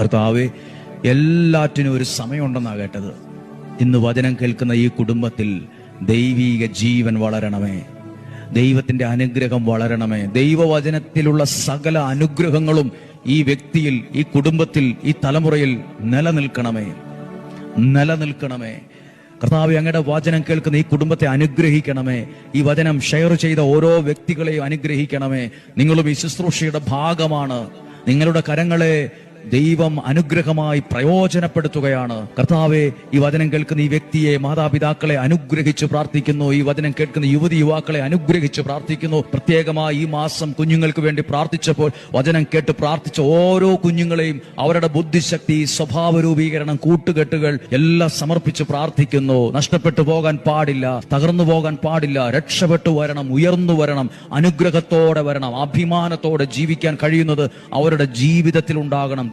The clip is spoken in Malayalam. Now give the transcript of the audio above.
കർത്താവേ, എല്ലാറ്റിനും ഒരു സമയമുണ്ടെന്നാണ് കേട്ടത്. ഇന്ന് വചനം കേൾക്കുന്ന ഈ കുടുംബത്തിൽ ദൈവീക ജീവൻ വളരണമേ, ദൈവത്തിന്റെ അനുഗ്രഹം വളരണമേ. ദൈവവചനത്തിലുള്ള സകല അനുഗ്രഹങ്ങളും ഈ വ്യക്തിയിൽ, ഈ കുടുംബത്തിൽ, ഈ തലമുറയിൽ നിലനിൽക്കണമേ. കർത്താവേ, അങ്ങയുടെ വചനം കേൾക്കുന്ന ഈ കുടുംബത്തെ അനുഗ്രഹിക്കണമേ. ഈ വചനം ഷെയർ ചെയ്ത ഓരോ വ്യക്തികളെയും അനുഗ്രഹിക്കണമേ. നിങ്ങളും ഈ ശുശ്രൂഷയുടെ ഭാഗമാണ്. നിങ്ങളുടെ കരങ്ങളെ ദൈവം അനുഗ്രഹമായി പ്രയോജനപ്പെടുത്തുകയാണ്. കർത്താവെ, ഈ വചനം കേൾക്കുന്ന ഈ വ്യക്തിയെ, മാതാപിതാക്കളെ അനുഗ്രഹിച്ച് പ്രാർത്ഥിക്കുന്നു. ഈ വചനം കേൾക്കുന്ന യുവതി യുവാക്കളെ അനുഗ്രഹിച്ച് പ്രാർത്ഥിക്കുന്നു. പ്രത്യേകമായി ഈ മാസം കുഞ്ഞുങ്ങൾക്ക് വേണ്ടി പ്രാർത്ഥിച്ചപ്പോൾ വചനം കേട്ട് പ്രാർത്ഥിച്ച ഓരോ കുഞ്ഞുങ്ങളെയും അവരുടെ ബുദ്ധിശക്തി, സ്വഭാവ രൂപീകരണം, കൂട്ടുകെട്ടുകൾ എല്ലാം സമർപ്പിച്ച് പ്രാർത്ഥിക്കുന്നു. നഷ്ടപ്പെട്ടു പോകാൻ പാടില്ല, തകർന്നു പോകാൻ പാടില്ല. രക്ഷപ്പെട്ടു വരണം, ഉയർന്നു വരണം, അനുഗ്രഹത്തോടെ വരണം. അഭിമാനത്തോടെ ജീവിക്കാൻ കഴിയുന്നത് അവരുടെ ജീവിതത്തിൽ ഉണ്ടാകണം.